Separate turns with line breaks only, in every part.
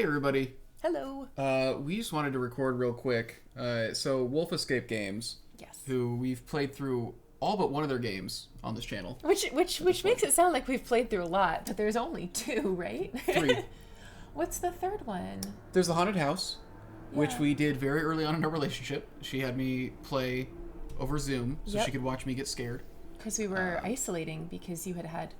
Hey everybody.
Hello.
We just wanted to record real quick. So Wolf Escape Games,
Yes.
who we've played through all but one of their games on this channel.
Which makes it sound like we've played through a lot, but there's only two, right?
Three.
What's the third one?
There's the Haunted House, which
Yeah.
we did very early on in our relationship. She had me play over Zoom so
Yep.
she could watch me get scared.
Because we were isolating because you had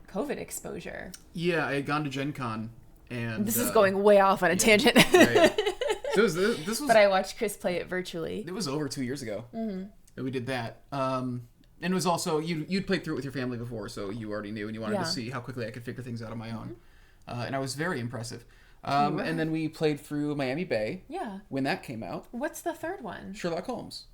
COVID exposure.
Yeah, I had gone to Gen Con and...
This is going way off on a tangent.
Right. So this was...
But I watched Chris play it virtually.
It was over 2 years ago that we did that. And it was also, you'd played through it with your family before, so you already knew, and you wanted to see how quickly I could figure things out on my own. And I was very impressive. And then we played through Miami Bay.
Yeah.
When that came out.
What's the third one?
Sherlock Holmes.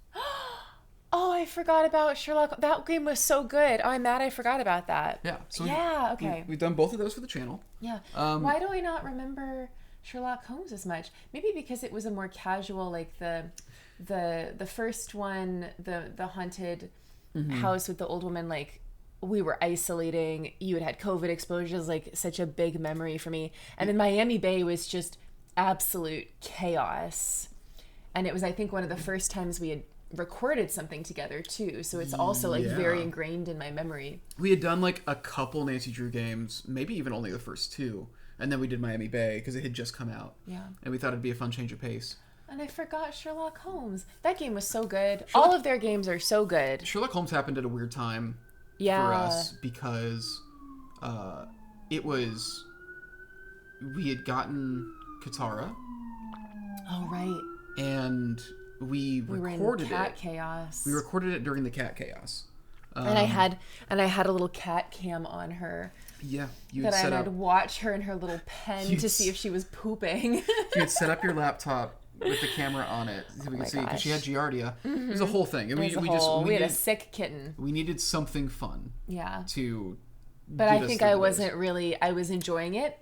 Oh, I forgot about Sherlock. That game was so good. Oh, I'm mad I forgot about that.
Yeah. So
okay.
We've done both of those for the channel.
Yeah. Why do I not remember Sherlock Holmes as much? Maybe because it was a more casual, like the first one, the haunted house with the old woman, like we were isolating. You had COVID exposures, like such a big memory for me. And then Miami Bay was just absolute chaos. And it was, I think, one of the first times we had recorded something together too, so it's also like very ingrained in my memory.
We had done like a couple Nancy Drew games, maybe even only the first two, and then we did Miami Bay because it had just come out.
Yeah.
And we thought it'd be a fun change of pace.
And I forgot Sherlock Holmes. That game was so good. All of their games are so good.
Sherlock Holmes happened at a weird time for us because it was, we had gotten Katara.
Oh right.
And we recorded
were in cat chaos.
We recorded it during the cat chaos.
And I had a little cat cam on her.
Yeah,
I'd watch her in her little pen to see if she was pooping.
You had set up your laptop with the camera on it so we could see, because she had Giardia. It was a whole thing. And
we had a sick kitten.
We needed something fun.
Yeah.
But
I think I wasn't really. I was enjoying it,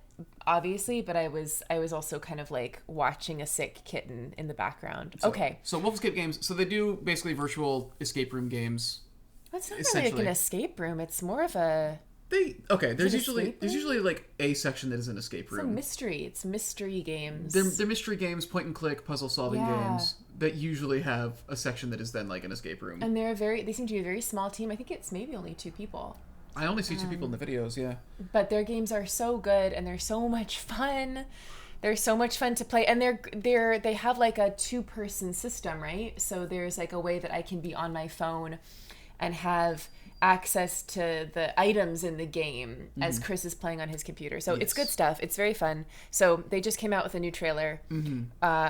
obviously, but I was also kind of like watching a sick kitten in the background.
So Wolf Escape Games. So they do basically virtual escape room games.
It's not really like an escape room. It's more of a.
There's usually like a section that is an escape room.
It's a mystery. It's mystery games.
They're mystery games, point and click, puzzle solving games that usually have a section that is then like an escape room.
And they seem to be a very small team. I think it's maybe only 2 people.
I only see 2 people in the videos, yeah.
But their games are so good and they're so much fun. They're so much fun to play, and they have like a 2-person system, right? So there's like a way that I can be on my phone and have access to the items in the game as Chris is playing on his computer. So it's good stuff. It's very fun. So they just came out with a new trailer,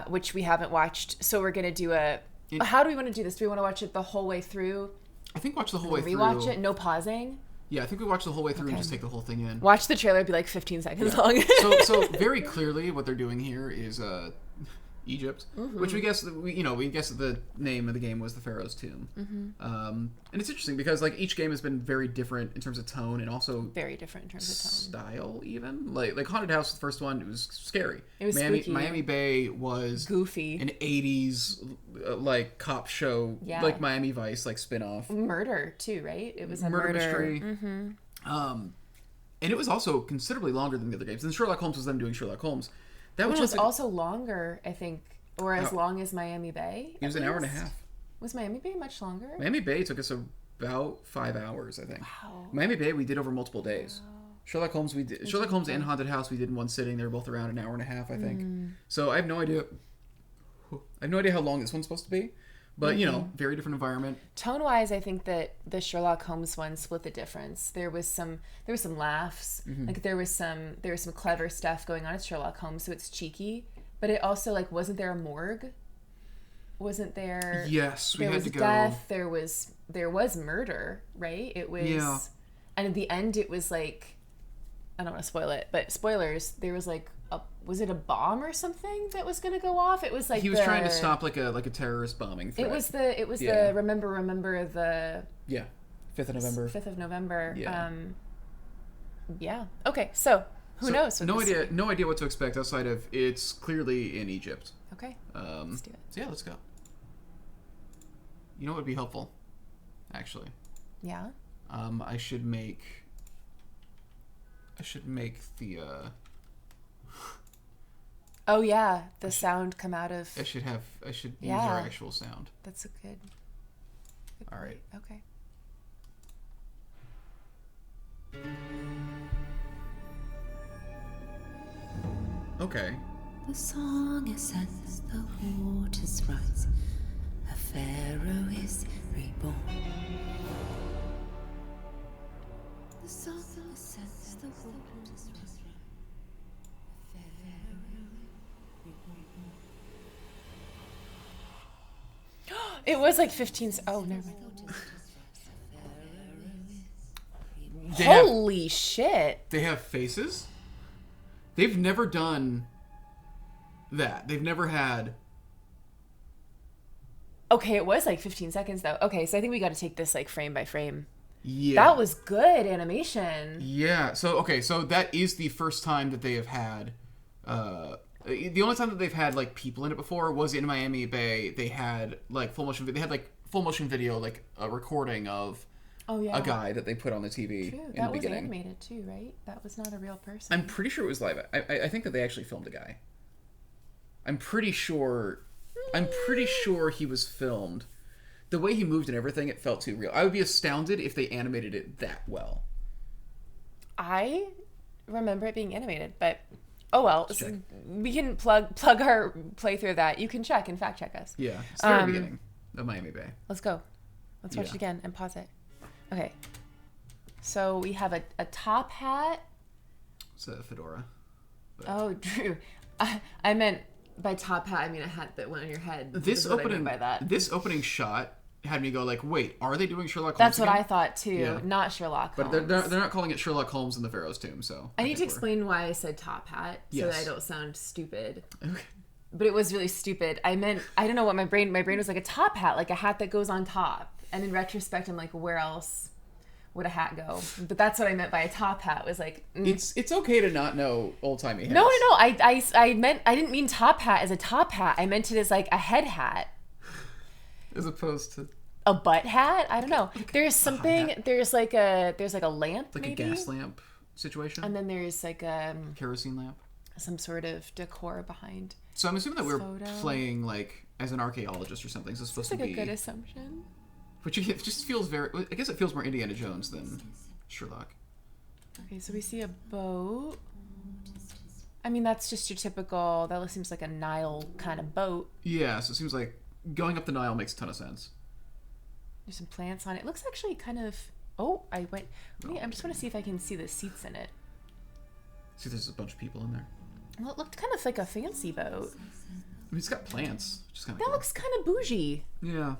which we haven't watched. So we're gonna do how do we want to do this? Do we want to watch it the whole way through?
I think watch the whole way through.
Rewatch it, no pausing.
Yeah, I think we watch the whole way through and just take the whole thing in.
Watch the trailer, be like 15 seconds long.
so very clearly what they're doing here is Egypt, which we guess that the name of the game was the Pharaoh's Tomb. And it's interesting because like each game has been very different in terms of tone and also
very different in terms of tone.
Style even. Like Haunted House, the first one, it was scary.
It was spooky.
Miami Bay was
goofy.
An 80s like cop show, like Miami Vice, like spin-off.
Murder too, right? It was a
murder mystery. And it was also considerably longer than the other games. And Sherlock Holmes was them doing Sherlock Holmes.
Which was also longer, I think, or as long as Miami Bay.
It was an hour and a half.
Was Miami Bay much longer?
Miami Bay took us about 5 hours, I think.
Wow.
Miami Bay we did over multiple days. Wow. Sherlock Holmes and Haunted House we did in one sitting. They were both around an hour and a half, I think. So I have no idea. How long this one's supposed to be. But very different environment.
Tone-wise, I think that the Sherlock Holmes one split the difference. There was some laughs, like there was some clever stuff going on at Sherlock Holmes, so it's cheeky. But it also like wasn't there a morgue? Wasn't there?
Yes, we had to go.
Death. There was murder, right? It was, and at the end it was like, I don't want to spoil it, but spoilers. There was like was it a bomb or something that was going to go off? It was like
he was trying to stop like a terrorist bombing threat.
It was the remember the
5th of November.
5th of November.
Yeah.
Okay. So who knows?
No idea what to expect outside of it's clearly in Egypt.
Okay. Let's do it.
So yeah, let's go. You know what would be helpful, actually?
Yeah.
I should make the
Oh yeah, the sound come out of.
I should use our actual sound.
That's a good
All right.
Okay.
Okay.
The song ascends, the waters rise. A Pharaoh is reborn. The song ascends, the waters rise. A Pharaoh is reborn.
It was like 15. Oh, never mind. Holy shit!
They have faces. They've never done that. They've never had.
Okay, it was like 15 seconds though. Okay, so I think we got to take this like frame by frame.
Yeah.
That was good animation.
Yeah. So that is the first time that they have had. The only time that they've had like people in it before was in Miami Bay. They had like full motion. They had like full motion video, like a recording of.
Oh yeah.
A guy that they put on the TV
True.
in
That
the
was
beginning.
animated too, right? That was not a real person.
I'm pretty sure it was live. I think that they actually filmed a guy. I'm pretty sure he was filmed. The way he moved and everything, it felt too real. I would be astounded if they animated it that well.
I remember it being animated, but oh well.
Check.
We can plug our playthrough of that. You can check and fact check us.
Yeah, it's the very beginning of Miami Bay.
Let's go. Let's watch it again and pause it. Okay. So we have a top hat.
It's a fedora. But...
Oh, Drew. I meant by top hat, I mean a hat that went on your head.
This opening
by that.
This opening shot had me go like, wait, are they doing Sherlock Holmes?
That's what
again?
I thought too.
Yeah.
Not Sherlock Holmes.
But they're not calling it Sherlock Holmes in the Pharaoh's Tomb, so
I need to explain why I said top hat so that I don't sound stupid.
Okay.
But it was really stupid. I meant, I don't know what my brain was like a top hat, like a hat that goes on top. And in retrospect, I'm like, where else would a hat go? But that's what I meant by a top hat. Was like,
it's okay to not know old timey hats.
No. I meant, I didn't mean top hat as a top hat. I meant it as like a head hat,
as opposed to
a butt hat. I don't know. There's something. There's like a lamp,
like
maybe?
a gas lamp situation,
and then there's like
kerosene lamp,
some sort of decor behind.
So I'm assuming that we're playing like as an archaeologist or something. So it's supposed to be
like a good assumption.
Which it just feels very. I guess it feels more Indiana Jones than Sherlock.
Okay, so we see a boat. I mean, that's just your typical. That seems like a Nile kind of boat.
Yeah, so it seems like going up the Nile makes a ton of sense.
There's some plants on it. It looks actually kind of. Oh, I went. I just want to see if I can see the seats in it.
See, there's a bunch of people in there.
Well, it looked kind of like a fancy boat.
I mean, it's got plants, which is kind of.
That looks kind of bougie.
Yeah.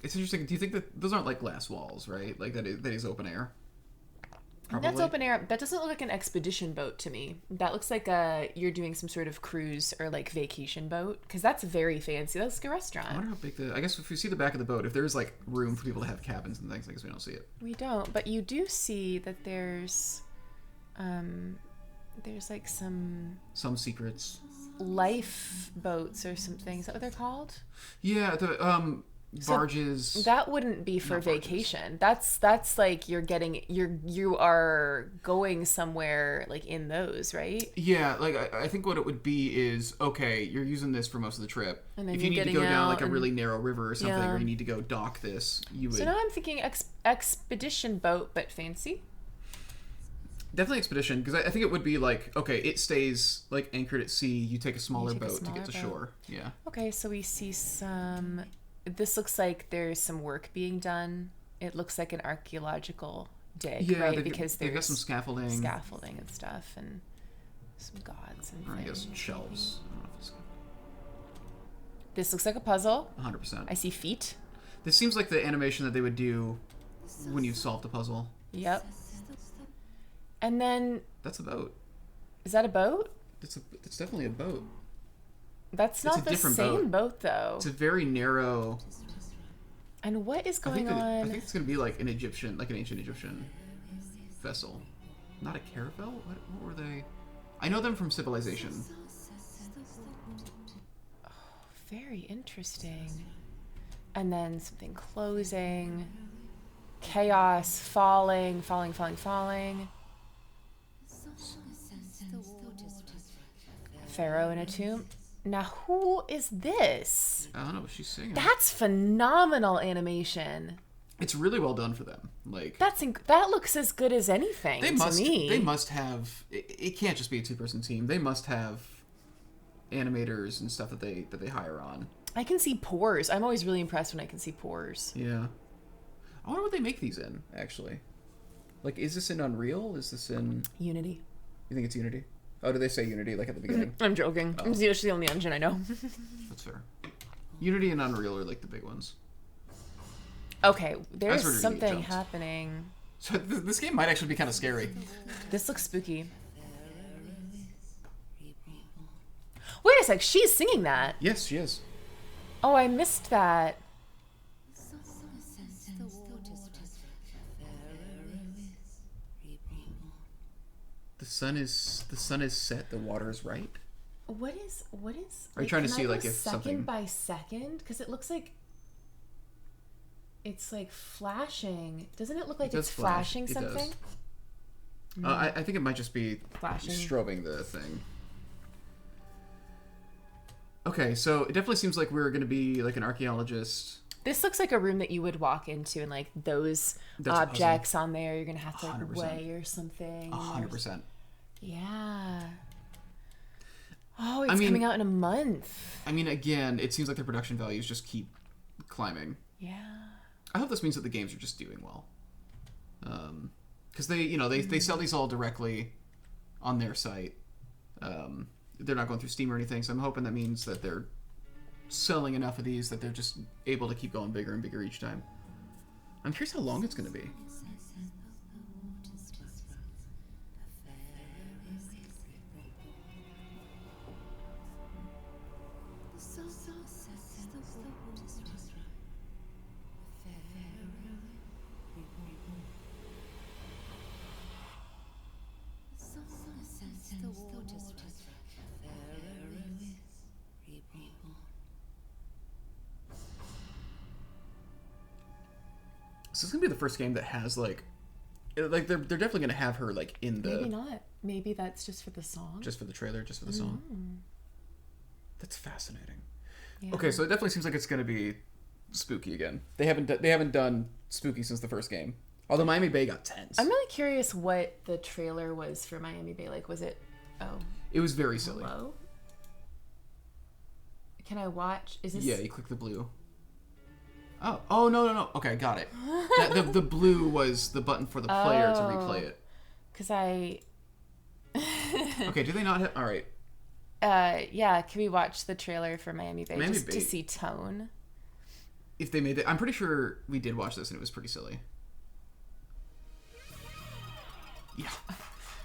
It's interesting. Do you think that those aren't like glass walls, right? Like that is open air. Probably.
That's open air. That doesn't look like an expedition boat to me. That looks like you're doing some sort of cruise or like vacation boat, because that's very fancy. That's like a restaurant.
I wonder how big I guess if you see the back of the boat, if there's like room for people to have cabins and things, I guess we don't see it.
We don't, but you do see that there's like some
secrets.
lifeboats or something. Is that what they're called?
Yeah, the barges.
So that wouldn't be for vacation. That's like you are going somewhere like in those, right?
Yeah, like I think what it would be is, okay, you're using this for most of the trip.
And then
if you need to go down like a really narrow river or something,
Yeah.
or you need to go dock this, you would.
So now I'm thinking expedition boat, but fancy.
Definitely expedition, because I think it would be like, okay, it stays like anchored at sea. You take a smaller boat to get to shore. Yeah.
Okay, so we see some. This looks like there's some work being done. It looks like an archaeological dig, right? Because
they've got
there's
some scaffolding
and stuff, and some gods and
I guess
things.
shelves. I don't know if it's
This looks like a puzzle.
100%.
I see feet.
This seems like the animation that they would do when you solved a puzzle.
Yep. And then
That's a boat.
is that a boat?
It's definitely a boat.
That's not the same boat though.
It's a very narrow.
And what is going on?
I think it's gonna be like an ancient Egyptian vessel, not a caravel. What were they? I know them from Civilization.
Oh, very interesting. And then something closing. Chaos, falling. Pharaoh in a tomb. Now, who is this?
I don't know. She's singing.
That's phenomenal animation.
It's really well done for them. Like
that looks as good as anything to me.
They must have. It can't just be a 2-person team. They must have animators and stuff that they hire on.
I can see pores. I'm always really impressed when I can see pores.
Yeah. I wonder what they make these in, actually. Like, is this in Unreal? Is this in
Unity?
You think it's Unity? Oh, do they say Unity like at the beginning?
I'm joking.
Oh.
It's usually the only engine I know.
That's fair. Unity and Unreal are like the big ones.
Okay, there's something happening.
So this game might actually be kind of scary.
This looks spooky. Wait a sec, she's singing that.
Yes, she is.
Oh, I missed that.
The sun is set. The water is right.
What is?
Are you trying to see like if
second
something
by second? Because it looks like it's like flashing. Doesn't it look like it's flashing something?
I think it might just be
flashing,
strobing the thing. Okay, so it definitely seems like we're going to be like an archaeologist.
This looks like a room that you would walk into, and like those objects on there, you're going to have to like weigh or something.
100%.
Yeah. Oh, it's coming out in a month.
I mean, again, it seems like their production values just keep climbing.
Yeah.
I hope this means that the games are just doing well. Because they sell these all directly on their site. They're not going through Steam or anything, so I'm hoping that means that they're selling enough of these that they're just able to keep going bigger and bigger each time. I'm curious how long it's going to be. So this is gonna be the first game that has like they're definitely gonna have her like in the.
Maybe not. Maybe that's just for the song.
Just for the trailer, just for the song. That's fascinating.
Yeah.
Okay, so it definitely seems like it's gonna be spooky again. They haven't done spooky since the first game. Although Miami Bay got tense.
I'm really curious what the trailer was for Miami Bay. Like, was it? Oh.
It was very silly.
Hello? Can I watch? Is this?
Yeah, you click the blue. Oh no. Okay, got it. The blue was the button for the player to replay it.
Because I.
Okay, do they not have? All right.
Yeah. Can we watch the trailer for Miami Bay
Miami
just
Bay.
to see tone?
If they made it, I'm pretty sure we did watch this and it was pretty silly.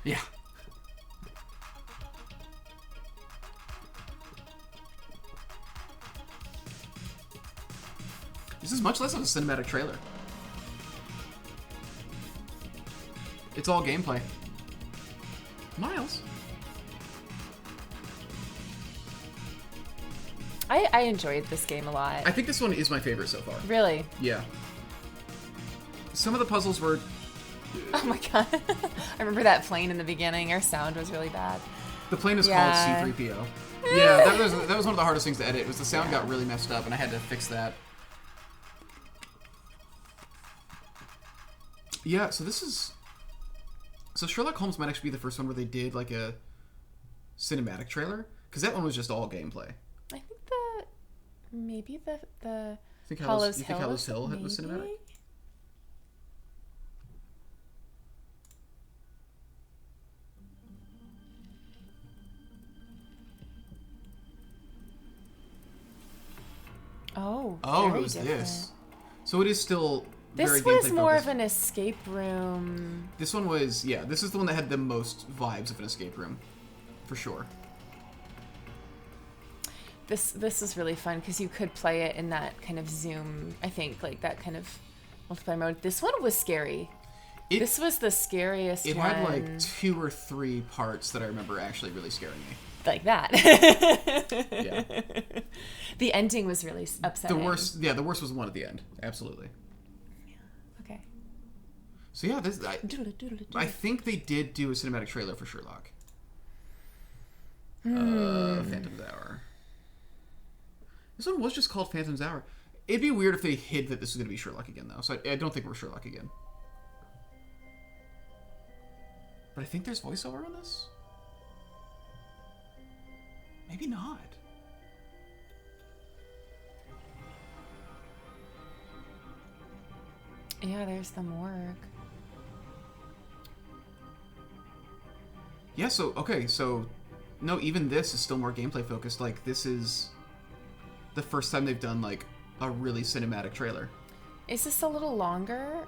Yeah. This is much less of a cinematic trailer. It's all gameplay. Miles.
I enjoyed this game a lot.
I think this one is my favorite so far.
Really?
Yeah. Some of the puzzles were...
Oh my god. I remember that plane in the beginning. Our sound was really bad.
The plane is called C-3PO. Yeah, that was one of the hardest things to edit. Was the sound got really messed up and I had to fix that. Yeah, so Sherlock Holmes might actually be the first one where they did like a cinematic trailer, because that one was just all gameplay.
I think maybe the
You think
Hallows
Hill was cinematic?
Oh,
it was
different.
this. So it is still very
This was
gameplay
more
focused.
of an escape room.
This one was, yeah, this is the one that had the most vibes of an escape room, for sure.
This is really fun because you could play it in that kind of zoom, I think, like that kind of multiplayer mode. This one was scary. This was the scariest one.
It had like 2 or 3 parts that I remember actually really scaring me.
Like that.
Yeah.
The ending was really upsetting.
The worst was the one at the end. Absolutely.
Okay.
So yeah, I think they did do a cinematic trailer for Sherlock. This one was just called Phantom's Hour. It'd be weird if they hid that this was going to be Sherlock again, though. So I don't think we're Sherlock again. But I think there's voiceover on this? Maybe not.
Yeah, there's the morgue.
Yeah, so no, even this is still more gameplay focused. Like, this is the first time they've done, like, a really cinematic trailer.
Is this a little longer?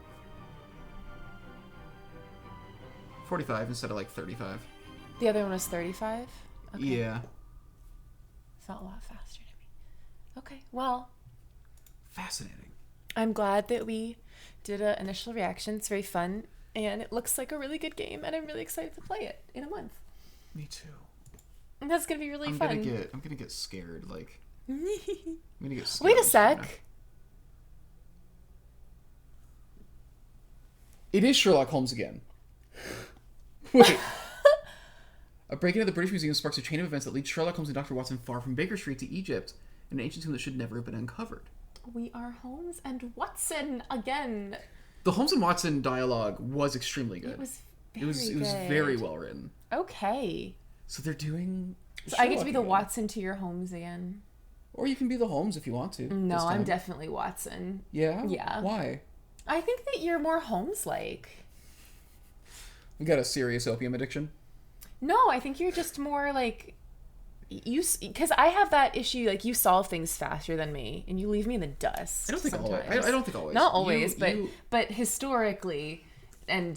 45 instead of, like, 35.
The other one was 35? Okay.
Yeah.
Felt a lot faster to me. Okay, well.
Fascinating.
I'm glad that we did an initial reaction. It's very fun, and it looks like a really good game, and I'm really excited to play it in a month.
Me too.
And that's gonna be really fun.
I'm gonna get scared. Like, I'm gonna get scared.
Wait a sec.
It is Sherlock Holmes again. Wait. A break-in at the British Museum sparks a chain of events that leads Sherlock Holmes and Dr. Watson far from Baker Street to Egypt, an ancient tomb that should never have been uncovered.
We are Holmes and Watson again.
The Holmes and Watson dialogue was extremely good.
It was
very well written.
Okay.
So they're doing.
So I get to be the Watson to your Holmes again.
Or you can be the Holmes if you want to.
No, I'm definitely Watson.
Yeah?
Yeah.
Why?
I think that you're more Holmes-like.
You got a serious opium addiction?
No, I think you're just more like you, because I have that issue. Like, you solve things faster than me, and you leave me in the dust.
I don't think
sometimes.
always. I don't think always.
Not always, but historically, and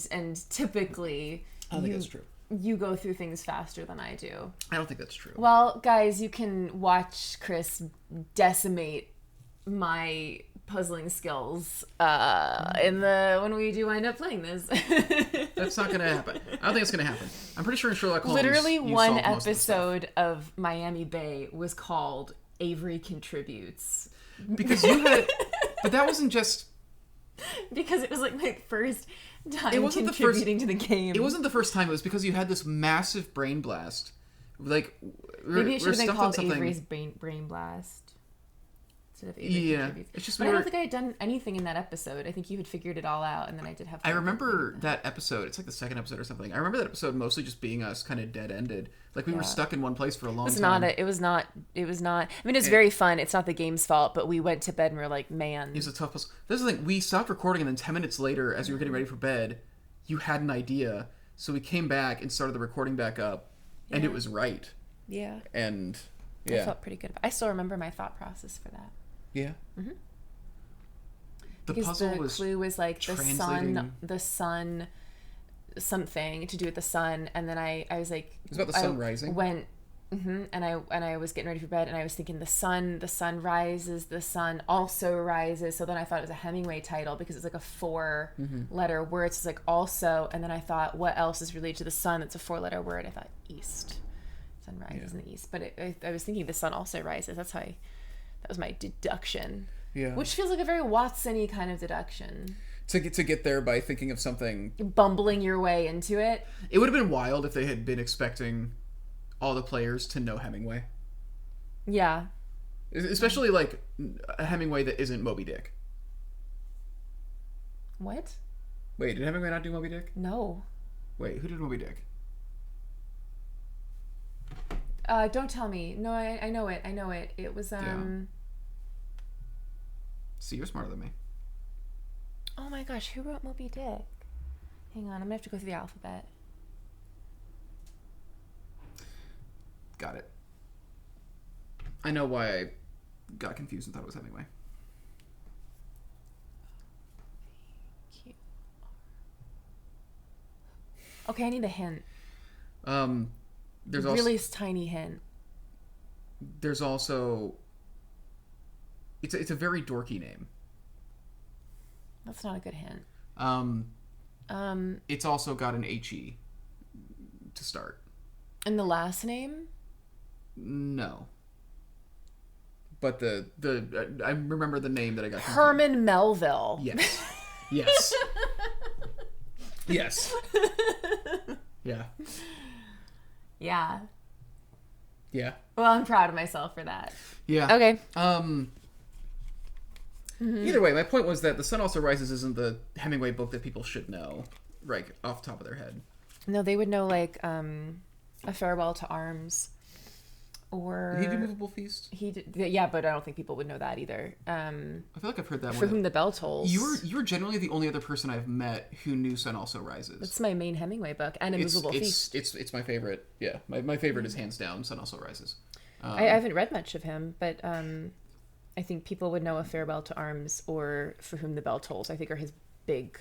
typically,
I don't think that's true.
You go through things faster than I do.
I don't think that's true.
Well, guys, you can watch Chris decimate my puzzling skills when we do wind up playing this.
That's not gonna happen. I don't think it's gonna happen. I'm pretty sure in Sherlock Holmes,
literally one episode of Miami Bay was called Avery Contributes,
because you had, but that wasn't just
because it was like my first time
it wasn't
contributing to the game.
It wasn't the first time. It was because you had this massive brain blast. Like,
maybe it should have been called Avery's brain blast.
Yeah, it's just.
But I don't think I had done anything in that episode. I think you had figured it all out, and then I did have.
I remember that episode. It's like the second episode or something. I remember that episode mostly just being us kind of dead ended. Like, we were stuck in one place for a long time.
It was not. I mean, it was very fun. It's not the game's fault, but we went to bed and we were like, man.
It was a tough puzzle. This is the thing. We stopped recording, and then 10 minutes later, as we were getting ready for bed, you had an idea. So we came back and started the recording back up, and it was right.
Yeah.
And
I felt pretty good. I still remember my thought process for that.
Yeah.
Mm-hmm.
The
because
puzzle
the
was
clue was like
translating...
the sun, something to do with the sun, and then I was like,
it was about the sun rising.
And I was getting ready for bed, and I was thinking the sun rises, the sun also rises. So then I thought it was a Hemingway title because it's like a 4-letter word. So it's like also, and then I thought, what else is related to the sun? That's a 4-letter word. I thought east, sun rises in the east. But I was thinking the sun also rises. That was my deduction.
Yeah.
Which feels like a very Watson-y kind of deduction.
To get there by thinking of something...
bumbling your way into it.
It would have been wild if they had been expecting all the players to know Hemingway.
Yeah.
Especially, like, a Hemingway that isn't Moby Dick.
What?
Wait, did Hemingway not do Moby Dick?
No.
Wait, who did Moby Dick?
Don't tell me. No, I know it. It was,
See, you're smarter than me.
Oh my gosh, who wrote Moby Dick? Hang on, I'm gonna have to go through the alphabet.
Got it. I know why I got confused and thought it was Hemingway.
Okay, I need a hint.
There's
really
also,
tiny hint.
There's also... It's a very dorky name.
That's not a good hint.
It's also got an H-E to start.
And the last name?
No. But I remember the name that I got confused.
Herman Melville.
Yes. Yes. Yes. Yeah.
Yeah.
Yeah.
Well, I'm proud of myself for that.
Yeah.
Okay.
Either way, my point was that The Sun Also Rises isn't the Hemingway book that people should know, right, off the top of their head.
No, they would know like A Farewell to Arms, or
Did he do Movable Feast?
He did, yeah, but I don't think people would know that either.
I feel like I've heard that
For
one.
Whom the Bell Tolls.
You're generally the only other person I've met who knew Sun Also Rises.
That's my main Hemingway book, and A Movable Feast.
It's my favorite. Yeah, my favorite is hands down Sun Also Rises.
I haven't read much of him, but I think people would know A Farewell to Arms or For Whom the Bell Tolls. I think are his big,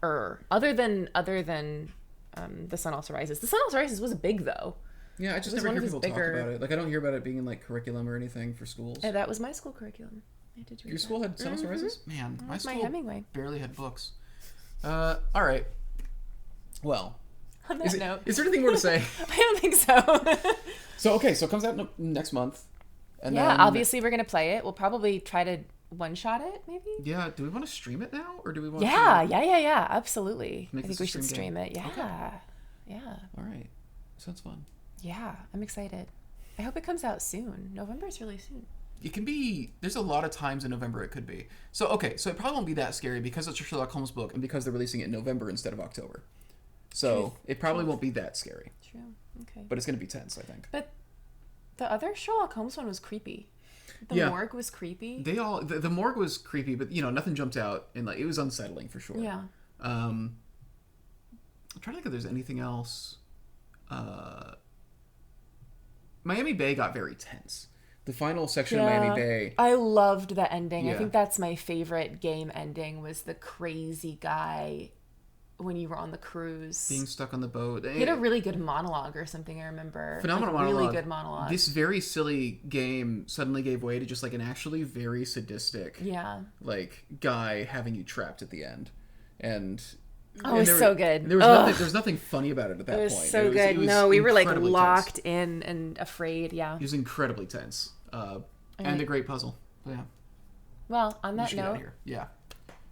other than The Sun Also Rises. The Sun Also Rises was big though.
Yeah, I just never hear people talk about it. Like I don't hear about it being in like curriculum or anything for schools.
Yeah, that was my school curriculum. I did read
Your school had Sun Also Rises? Man, my school
Hemingway.
barely had books. All right. Well,
On that note,
is there anything more to say?
I don't think so.
So it comes out next month. And
yeah,
then,
obviously we're gonna play it. We'll probably try to one-shot it, maybe.
Yeah, do we want to stream it now, or do we want?
Yeah, absolutely. I think we should stream it. Yeah,
okay.
Yeah.
All right, sounds fun.
Yeah, I'm excited. I hope it comes out soon. November is really soon.
It can be. There's a lot of times in November it could be. So it probably won't be that scary because it's a Sherlock Holmes book and because they're releasing it in November instead of October. So it probably won't be that scary.
True. Okay.
But it's going to be tense, I think.
But the other Sherlock Holmes one was creepy. The morgue was creepy.
The morgue was creepy, but nothing jumped out, and like it was unsettling for sure.
Yeah.
I'm trying to think if there's anything else. Miami Bay got very tense. The final section of Miami Bay.
I loved the ending.
Yeah.
I think that's my favorite game ending, was the crazy guy when you were on the cruise.
Being stuck on the boat.
He had a really good monologue or something, I remember.
Phenomenal
monologue.
Really
good monologue.
This very silly game suddenly gave way to just like an actually very sadistic like guy having you trapped at the end. And
it was so good.
There was nothing funny about it at that point.
It was so good. No, we were like locked in and afraid. Yeah.
It was incredibly tense. And a great puzzle. Yeah.
Well, on that note,
yeah.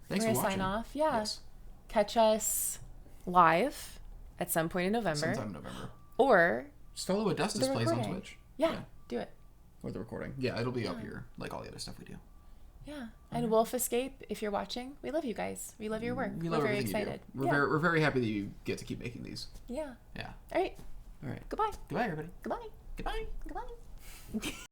Thanks
we're
for watching.
Sign off. Yeah.
Yes.
Catch us live at some point in November.
Sometime in November.
Or
just follow Augustus Plays on Twitch.
Yeah, do it.
Or the recording. Yeah, it'll be up here like all the other stuff we do.
Yeah. And Wolf Escape, if you're watching, we love you guys. We love your work. We're very excited.
We're very happy that you get to keep making these.
Yeah.
Yeah.
All right.
All right.
Goodbye.
Goodbye, everybody.
Goodbye.
Goodbye.
Goodbye.